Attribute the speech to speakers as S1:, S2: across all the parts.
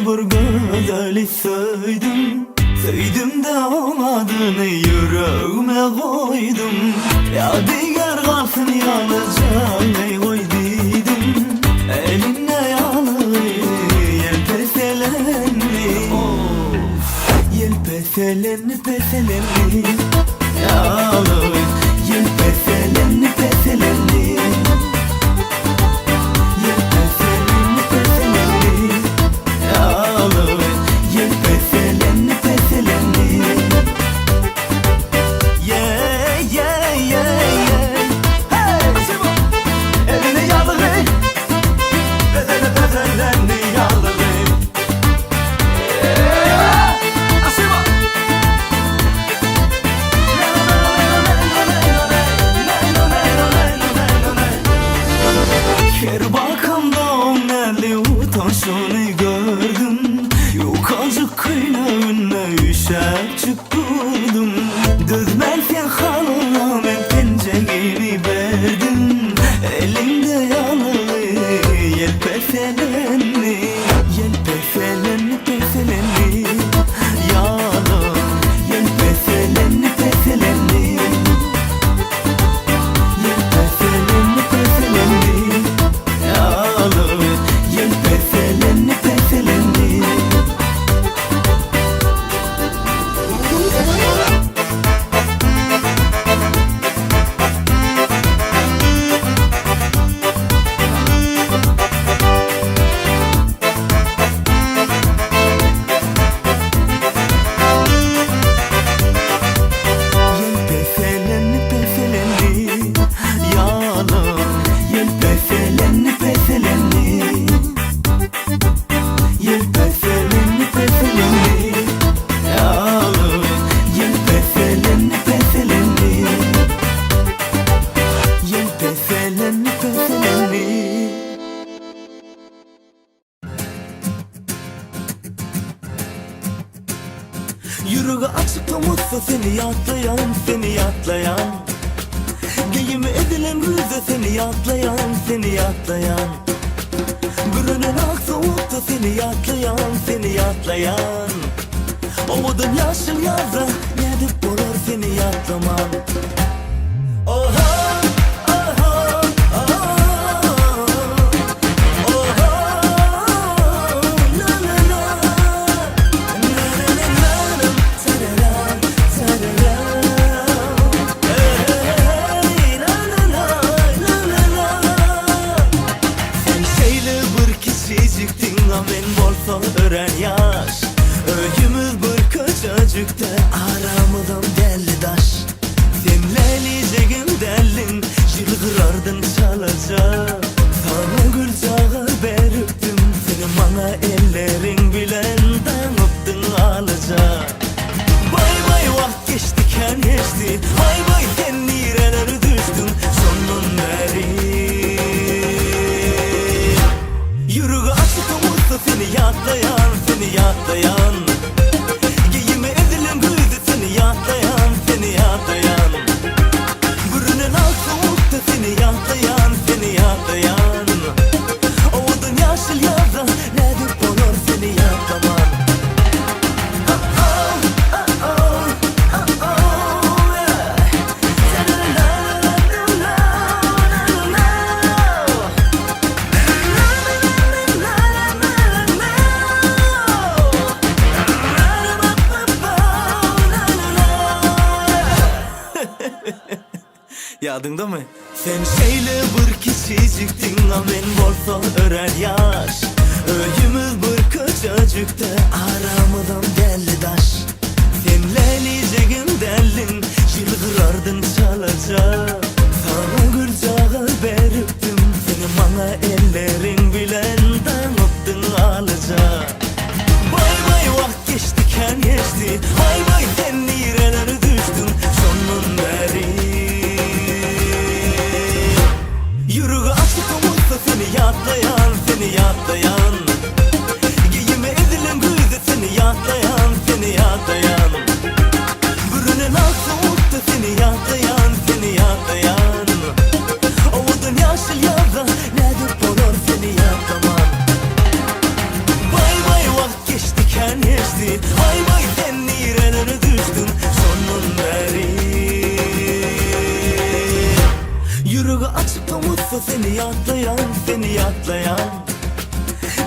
S1: bir güzeli söyledim. Söyledim de olmadığını yüreğime koydum. Yadigar kalsın yalnızca ey koy dedim. Elinle yalı yelpeselenli, yelpeselenli peselenli, yalı yelpeselenli peselenli. Şunu gördüm, yukarıcık kıynağına üşep çıktırdım. Düzmelken halına ben penceğini verdim. Elimde yalı yelpeselenli, yelpeselenli peselenli, yalı yelpeselenli peselenli, yelpeselenli peselenli, yalı yelpeselenli peselenli. Yüreği açık pamuksa seni yatlayan, seni yatlayan. Giyimi edilen güze seni yatlayan, seni yatlayan. Görünen ak soğukta seni yatlayan, seni yatlayan. Ovudun yaşıl yazda nedip olur seni yatlaman. Oha! Yaş öykümüz bir köçecükte aramıdan deli taş. Demleleyeceğim delin yılgırardın çalacak. Sana gül çağı veriptim seni bana ellerin bilen tanıptın alacak. Vay vay vakt geçtiken geçti, vay vay sen nerelere düştün sonun beri. Yüreği açık umutsa seni yatlayan, seni yatlayan. Giyimi edilen güzü seni yatlayan, seni yatlayan. Görünen ak soğukta seni yatlayan, seni yatlayan. Ovudun yaşıl yazda nedip olur seni yatlaman. Yadında mı? Sen şeyle bir kişiciktin amen bolsa örer yaş. Öykümüz bir köçecükte aramıdan deli taş. Senleleyeceğim delin yılgırardın çalacak. Sana gül çağı veriptim seni bana ellerin bilen tanıptın alacak. Vay vay vakt geçtiken geçti, vay vay sen nerelere düştün sonun beri. Yüreği açık umutsa seni yatlayan, seni yatlayan. Giyimi edilen güzü seni yatlayan, seni yatlayan. Görünen ak soğukta seni yatlayan, seni yatlayan. Ovudun yaşıl yazda nedip olur seni yatlaman. Vay vay vakt açık omuzsa seni yatlayan, seni yatlayan.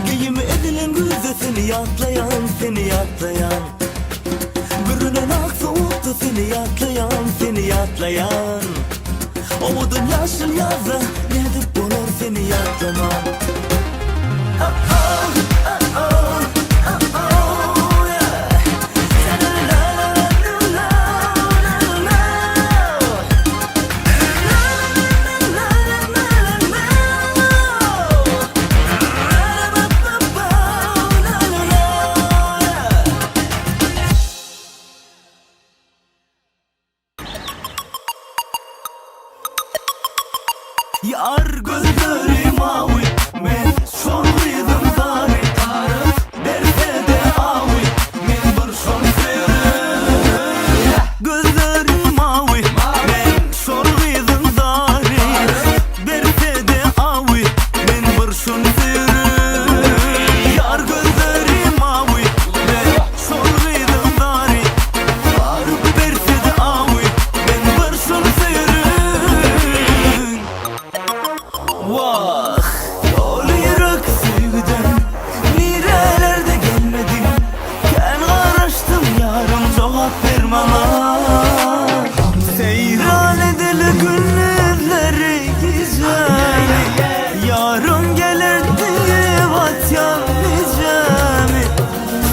S1: Giyimi edilen güzde seni yatlayan, seni yatlayan. Bürünen ak soğukta seni yatlayan, seni yatlayan. Umudun yaşıl yazda nedir bulur seni yatlaman. Yar gözleri mavi, men şonluydım zari. Derse de avi, men bir şon seri. Gözleri mavi, men şonluydım zari. Derse de avi, men bir şon seri. Yar gözleri mavi, men şonluydım zari. Derse de avi, men bir şon seri. Vah, dolu yürek sevgiden nerelerde gelmedim. Ben karıştım yarım cevap vermem. Seyran edili günleri güzel. Yarın gelirdi vatyan diyeceğim.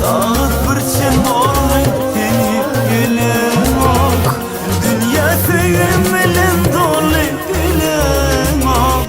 S1: Sağlık fırçın olmayı seni gülüm ok. Dünya sevgilim dolu gülüm ok.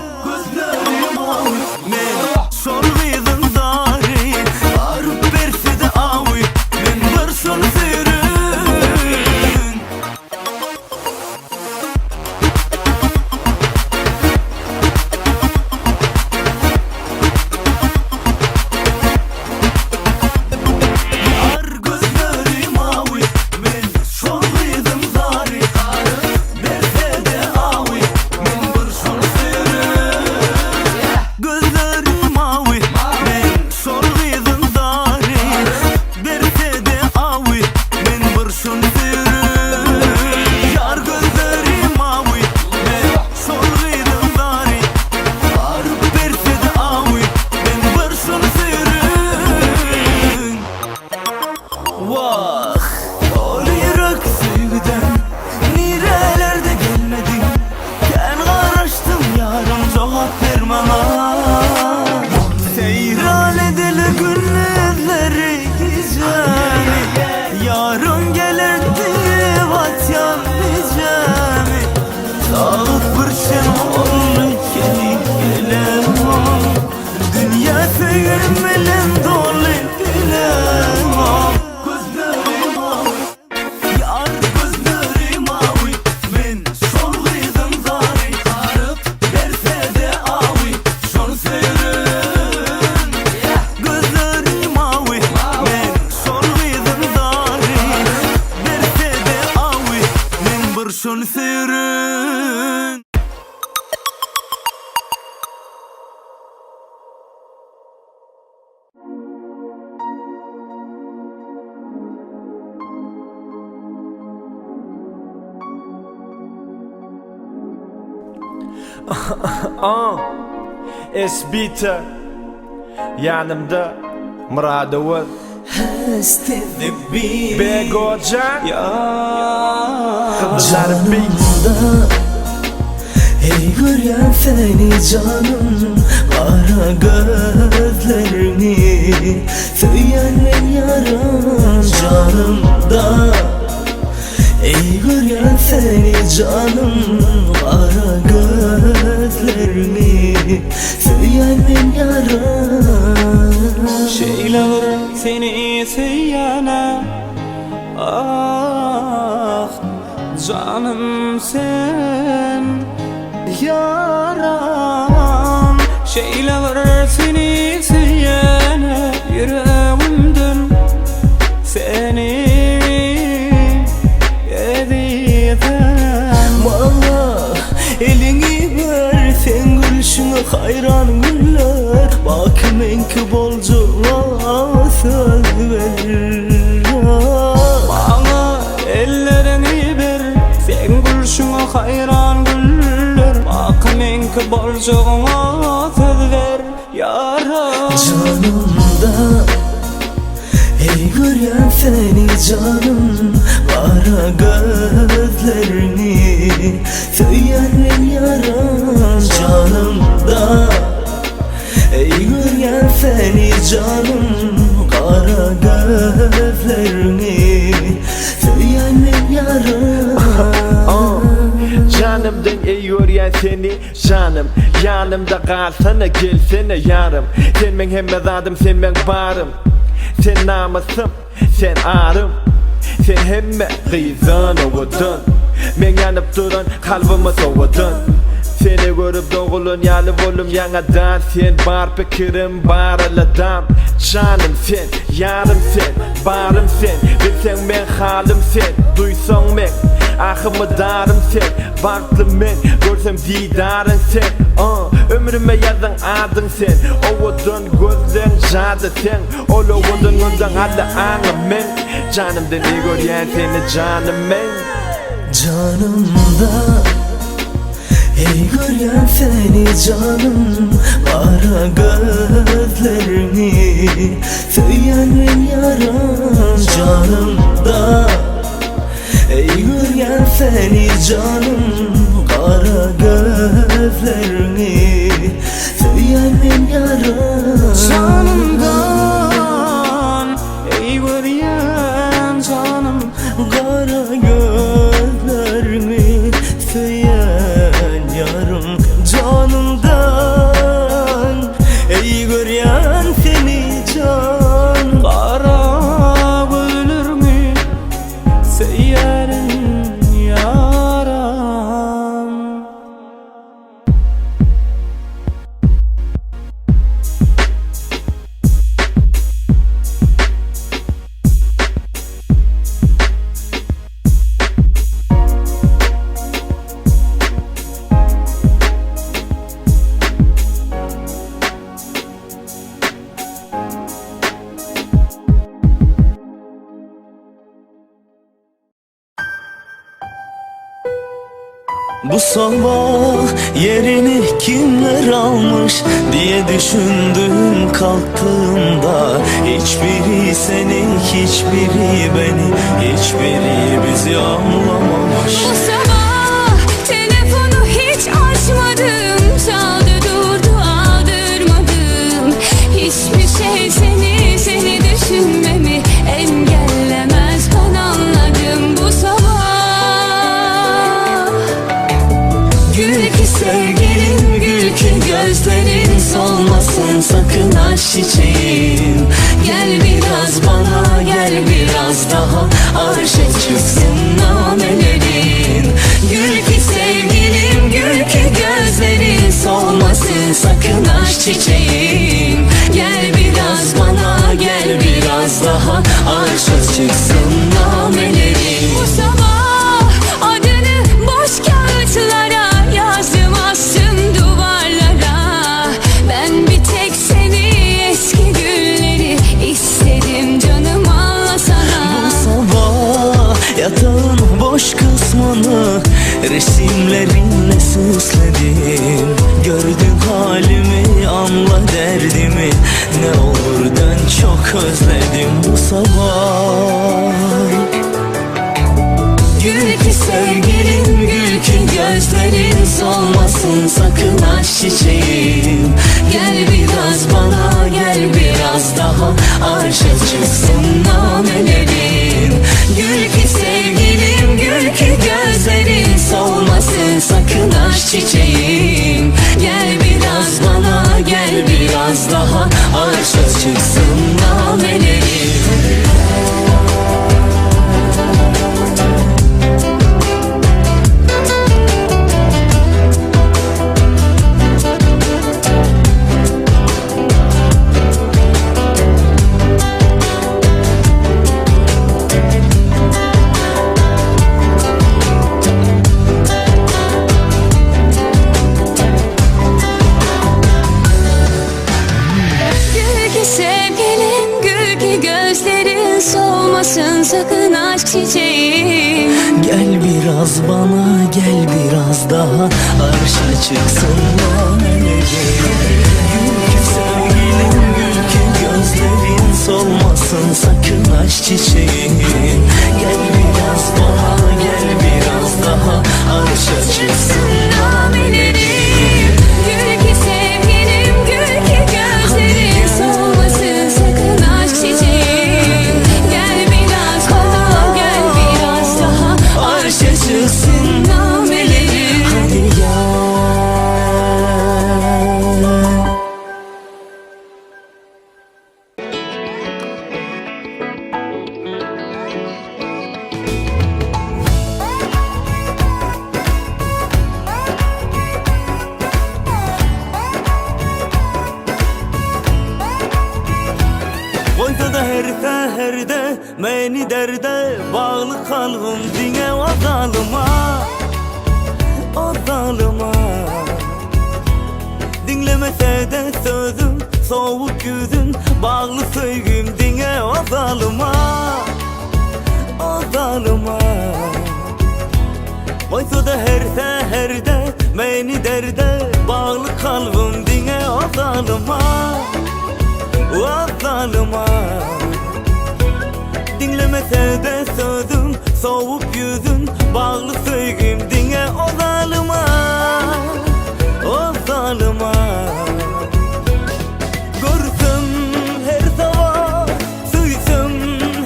S1: Vah, dolu yürek sevgiden nerelerde gelmedim. Ben karıştım yarım cevap vermem. Seyran edili günleri güzel. Yarın gelirdi vatyan diyeceğim. Sağlık fırçın olmayı gelip gelemem. Dünya sevgilim dolu gülemem. Şunu seyrin.
S2: Esbita yanımda Muradovul
S1: Hastede bir
S2: Begocan
S1: canımda. Ey görüyorum seni canım, kara gözlerini. Söyleyen yaram canımda. Ey görüyorum seni canım, kara gözlerini. Söyleyen yaram.
S3: Şeyler seni seyyana, ah canım sen yaram. Şeyler seni seyyana, yüreğimden seni ediden.
S1: Valla elini ver, sen gülüşüne hayran güller. Bak menki bolcu söz ver.
S3: Bana ellerini ver, sen gülüşüne hayran güller. Bak Belki borcuğuma söz ver yaram.
S1: Canımda ey görýän seni canım, kara gözlerini söyýän yaram. Canımda ey görýän seni canım, kara gözlerini söyýän yaram.
S2: Canımdan ey görýän seni canım, yanımda kalsana gelsene yarım. Sen men hemme zadım, sen men barım. Sen namusum, sen arım. Sen hemme gıyzan ovudun. Men yanıp duran kalbimi sovudun. Seni görüp doğulun yalı volum yanadan. Sen bar pikirim bar aladam. Canım sen, yarım sen, barım sen. Bilsen men halim sen, duysan men ahımı darım sen, vaklı men, görsem didarın sen. Ömrüme yazan adın sen, ovudun gözden jadı sen. Olovudun ondan adı anım men. Canımdan ey görýän seni canım men.
S1: Canımda ey görýän seni canım, kara gözlerini söyýän yaram. Canımda ey görýän seni canım, kara gözlerini söyýän yaram.
S3: Canımdan ey görýän canım,
S1: Kara gözlerini söyýän yaram. Canımdan ey görýän seni can,
S3: kara gözlerimi söyýän yaram.
S1: Bu sabah yerini kimler almış diye düşündüm kalktığımda. Hiçbiri seni, hiçbiri beni, hiçbiri bizi anlamamış.
S4: Bu sabah telefonu hiç açmadım, çaldı durdu aldırmadım. Hiçbir şey seni düşünmemi engellemez, ben anladım bu sabah. Gül ki sevgilim, gül ki gözlerin solmasın sakın aç çiçeğim. Gel biraz bana, gel biraz daha, arşa çıksın namelerin. Gül ki sevgilim, gül ki gözlerin solmasın sakın aç çiçeğim. Gel biraz bana, gel biraz daha, arşa çıksın namelerin. Bu sabah adını boş kağıtlara yazdım, astım duvarlara. Ben bir tek seni, eski günleri istedim canım, anlasana.
S1: Bu sabah yatağın boş kısmını resimlerinle süsledim. Gördün halimi, anla derdimi, ne olur dön, çok özledim bu sabah.
S4: Gül ki sevgilim, gül ki gözlerin solmasın sakın aç çiçeğim. Gel biraz bana, gel biraz daha, arşa çıksın namelerin. Gül ki sevgilim, gül ki gözlerin solmasın sakın aç çiçeğim. Gel biraz bana, gel biraz daha, arşa çıksın namelerin. Solmasın sakın aşk çiçeğim.
S1: Gel biraz bana, gel biraz daha, arşa çıksın solmasın sakın aşk çiçeğim. Gel biraz bana, gel biraz daha, arşa çıksın namelerim.
S4: Gül ki sevgilim, gül ki gözlerin solmasın sakın aşk çiçeğim. Gel biraz bana, gel biraz daha,
S1: Arşa çıksın
S4: namelerim.
S1: hadi gel. Koyda da herde meni derde, bağlı kalbim dine o zalıma, o zalıma. Dinlemese de sözüm, soğuk yüzün, bağlı sevgim dine o zalıma, o zalıma. Koysa da herde meni derde, bağlı kalbim dine o zalıma, o zalıma. Dinlemese de sözüm, soğuk yüzün, bağlı sevgim dine o zalıma, o zalıma. Görsem her sabah, suysam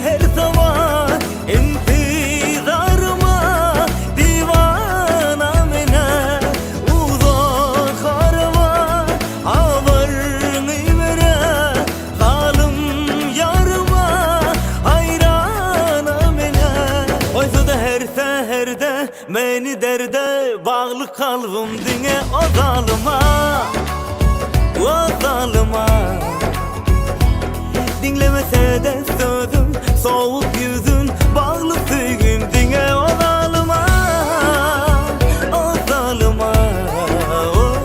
S1: her sabah, intizarıma divana mene. Uzak arama, haberini vere, zalim yarıma, hayrana mene. Oysa da her seherde meni derde, bağlı kalbim dine o zalıma, o zalıma. Dinlemese de sözüm, soğuk yüzün, bağlı sevgim dine o zalıma, o zalıma, oh.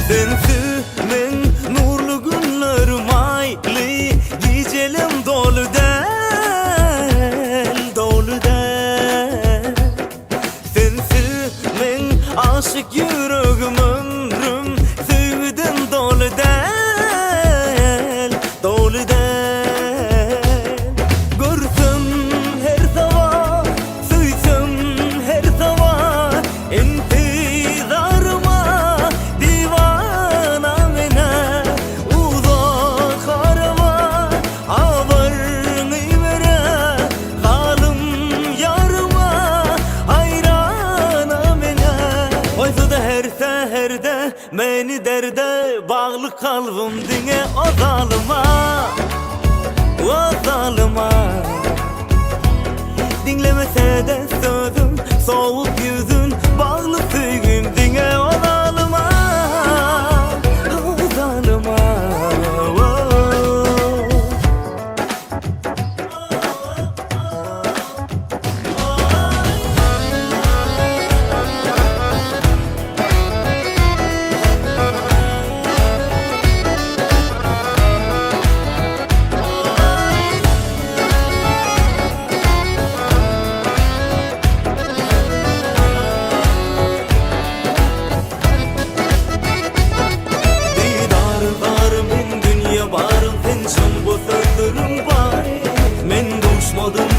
S1: Sensiz men nurlu günlerim aylı, gecelim dolu del, dolu del. Sensiz men aşık yüreğim ömrüm, sevdim dolu del, dolu del. Görsem her sabah, suysam her sabah, intizarıma divana mene. Uzak arama, haberini vere, zalim yarıma, hayrana mene. Oysa da her seherde meni derde, bağlı kalbim dine o zalıma, o zalıma. Dinlemese de sözüm, soğuk yüzün, bağlı sevgim dine o zalıma, o zalıma, oh.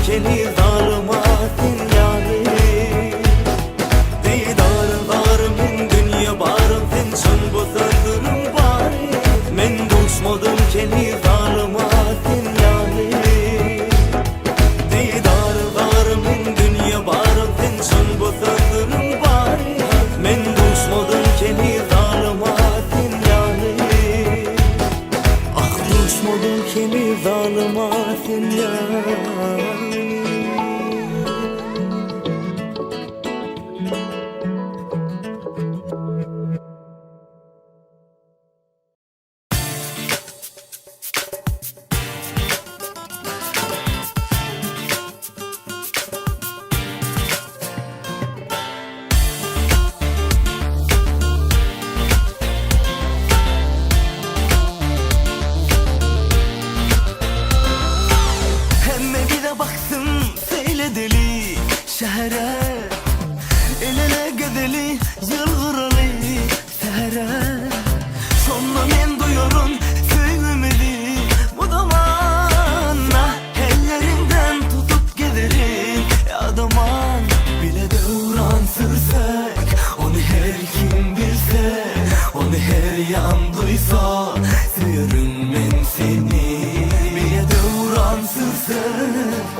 S1: Seni zalıma sen yâri, didarın varım dünya barım, sen çın bu sözlerim bari. Men düşmadım seni zalıma sen yâri, didarın varım dünya barım, sen çın bu sözlerim bari. Men düşmadım seni zalıma sen yâri, ah düşmadım seni zalıma sen yâri.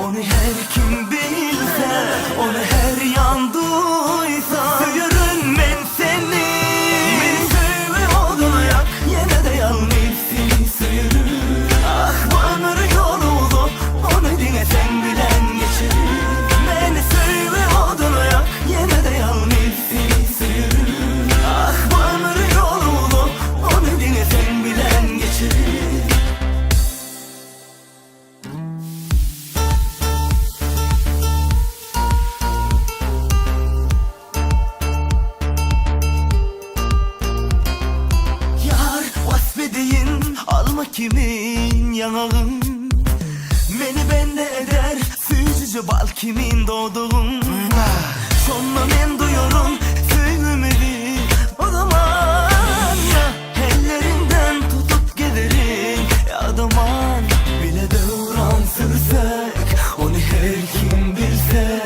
S1: Onu her kim bilse, onu her yan duysa, söyürüm ben seni. Beni söyle oduna yak, yine de yalnız seni söyürüm. Ah bana yolu uzun, onu dine sen bilen geçirir. Beni söyle oduna yak, yine de yalnız seni söyürüm. Ah bana yolu uzun, onu dine sen bilen geçirir. Yar vasfedeyin, alma kimin yanağın. Beni bende eder, süzücü bal kimin doğduğum. Sonra men duyuyorum, söylemedi o zaman. Ya ellerinden tutup giderim, ya daman. Bile devran sürsek, onu her kim bilse,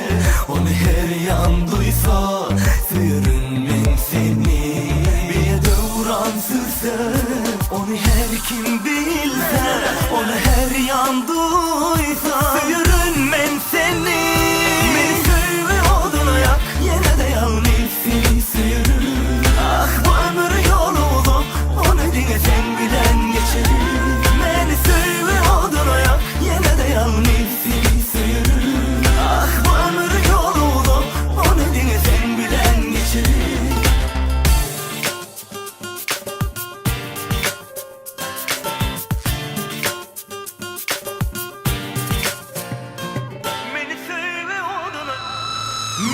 S1: onu her yan duysa, söyürüm ben seni. Bile devran sürsek, onu her kim bilse, onu her yan duysa, söyürüm ben seni. Beni söyle oduna yak, yine de yalnız seni söyürüm. Ah bu ömür yolu uzun, onu dine sen bilen geçirir. Beni söyle oduna yak, yine de yalnız seni söyürüm. Ah bu ömür yolu uzun, onu dine sen bilen geçirir.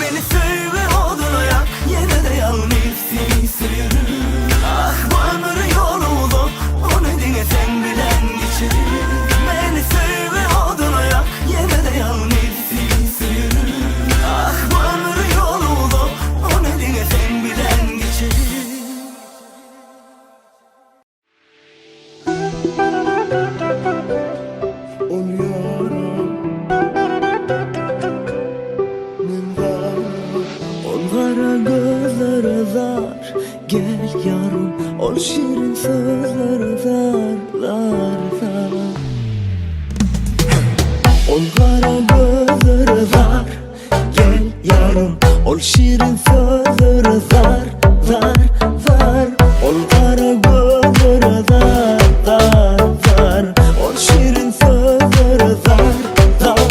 S1: Beni söyle oduna yak, yine de yalnız seni söyürüm. Ah bu ömür yolu uzun, onu dine sen bilen geçirir. Beni söyle oduna yak, yine de yalnız seni söyürüm. Ah bu ömür yolu uzun, onu dine sen bilen geçirir. Kara gözler azar, gel yarım. Ol şirin sözler azarlar sana. Ol kara gözler azar, gel yarım. Ol şirin sözler azar, zar. Ol kara gözler azar, zar. Ol şirin sözler azar, zar.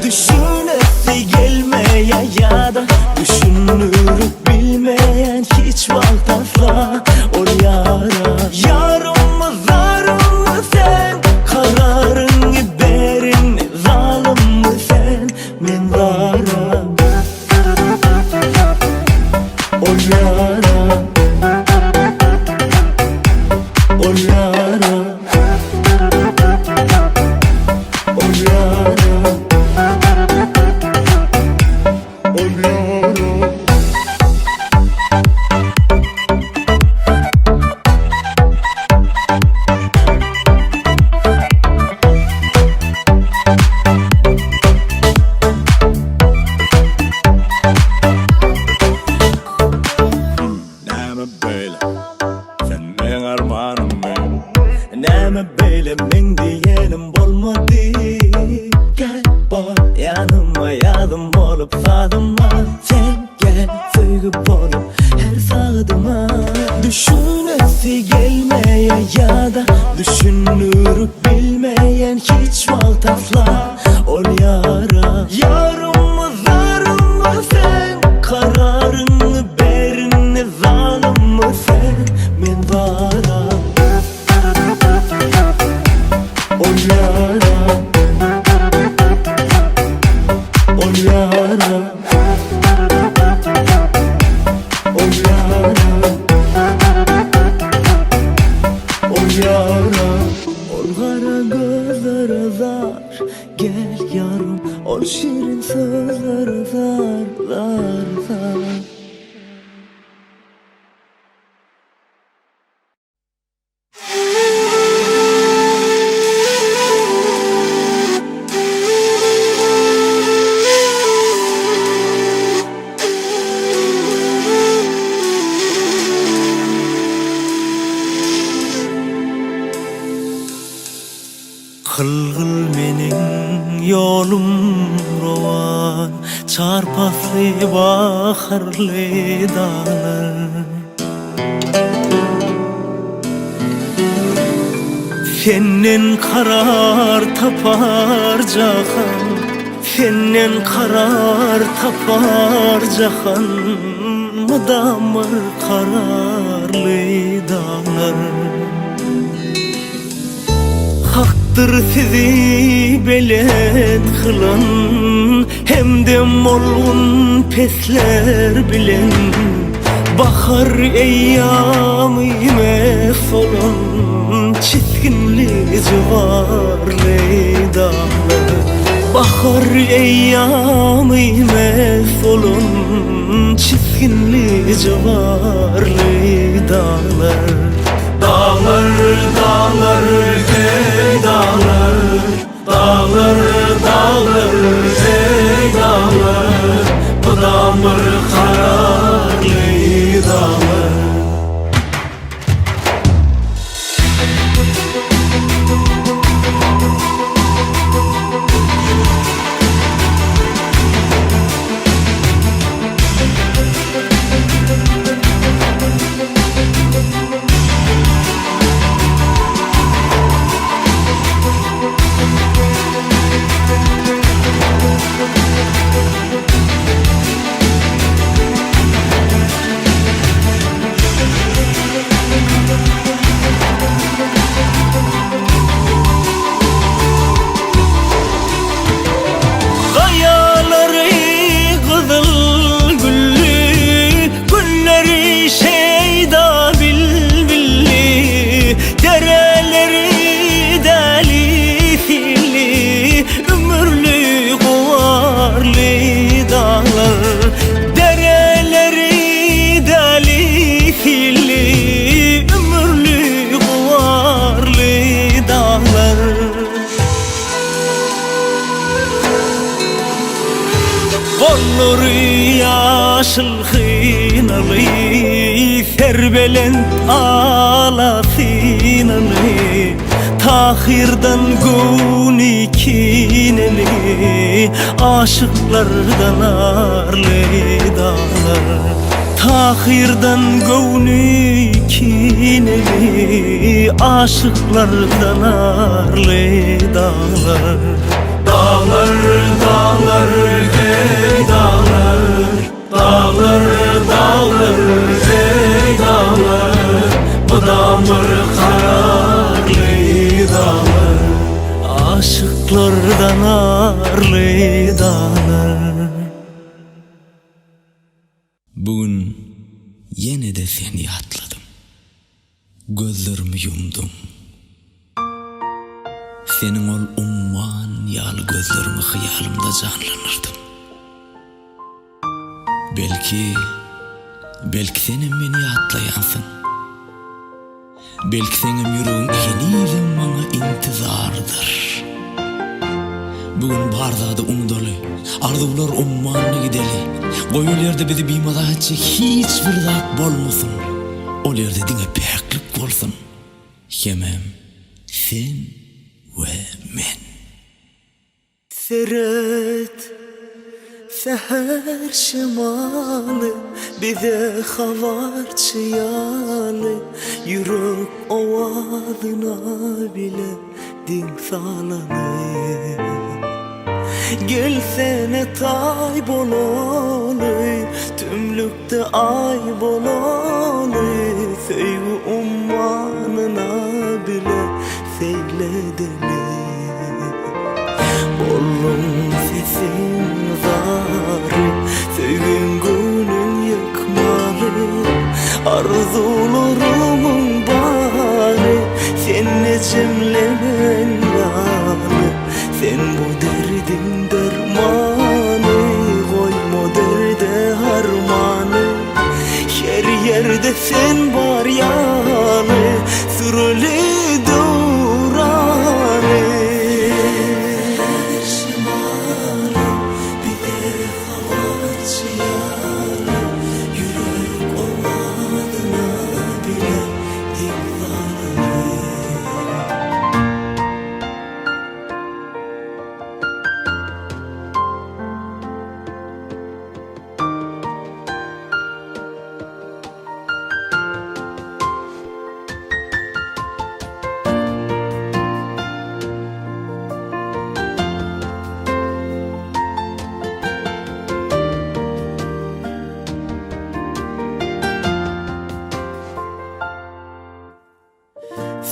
S1: Düşünesi gelmeye ya da düşünürüp bilmeyen hiç vakt asla ol yara. Yarım mı zarım mı sen, kararın giberin zalim mı sen, men vara ol yara, ol yara, ol yara. Neme böyle men diyelim olmadı. Gel bak yanıma yardım olup sadıma. Sen gel sevgi olup her sağdıma. Düşünesi gelmeye ya da düşünürüp bilmeyen hiç vakt asla ol yara. Yarım mı zarım mı sen, kararını berini zalim mı sen, men vara ol yara, ol yara, ol yara, yara. Ol kara gözler azar, gel yarım. Ol şirin sözler azar, zar zar. Kılgıl menin yolum rovan, çarpaslı baharlı dağlar. Senin karar tapar cahan, senin karar tapar cahan. Mıdamır kararlı dağlar. Haktır sizi beled kılan, hem de molgun pesler bilen. Bahar eyyamı mes olan, çizginli civarlı dağlar. Bahar eyyamı mes olan, çizginli civarlı dağlar. Dağlar, dağlar, ey dağlar. Dağlar, dağlar, ey dağlar. Bu damır kararlı dağlar. Olur yaşıl hınalı, serbelent alasınalı. Tahirdan guni kineli, aşıklardan arlı dağlar. Tahirdan guni kineli, aşıklardan arlı dağlar. Dağlar, dağlar, ey dağlar. Dağlar, dağlar, ey dağlar. Bu damır kararlı dağlar. Aşıklardan arlı dağlar.
S5: Bugün yine de seni atladım. Gözlerimi yumdum. Senin ol umman yal gözlerimi hıyalımda canlanırdım. Belki senin beni atlayansın. Belki senin yüreğin yeniydim bana intizardır. Bugün bardağı umdalı, arzular ummanlı gideli. Koyul yerde bizi bilmada edecek hiçbir zat bolmasın. Ol yerde dine peklik bolsun. Yemem sen ve men.
S1: Seret seher şimalı, bize havar çıyalı. Yürek ovadına bile din salanı. Gelsene tay bolalı, tümlükte ay bolalı. Sevgi ummanına bile seyledeli. Oğlum sesin zarı, sevgin gönül yıkmalı. Arzularımın bari, cemlemen yalı. Sen bu derdin dermanı, koyma derde harmanı. Her yerde sen var yalı, süreli duranı. Şımarı bir de hava çiyalı, yürek ovadına bile divane.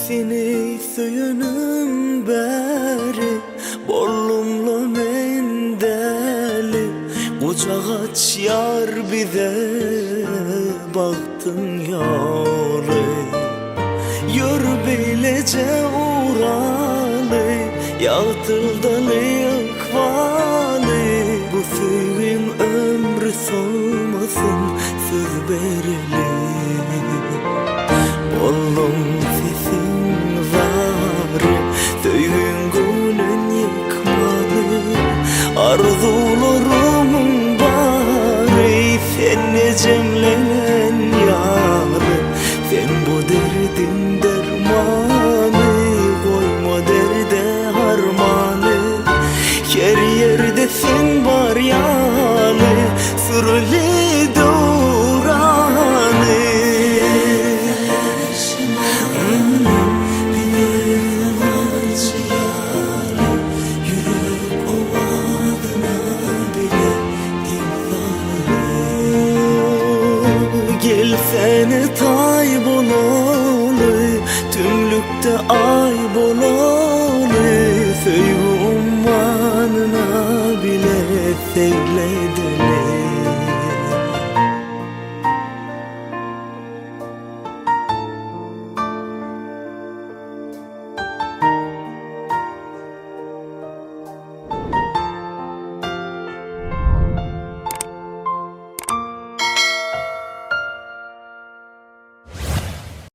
S1: Seni söyünüm beri, bollumlu mendeli. Kucak aç yar bize, baktın yalı. Yör beylece uğralı, yağtıldalı akvalı. Bu sevim ömrü solmasın, söz bereli. Bollum sesin var, söğün gönlün yıkmalı. Arzularımın bari, sen ne cemlenen yarı. Sen bu derdin dermanı, koyma derde harmanı. Her yerde sen var yalı, süreli duranı. Gelsene tay bolalı, tümlükte ay bolalı. Sevgi ummanına bile sevle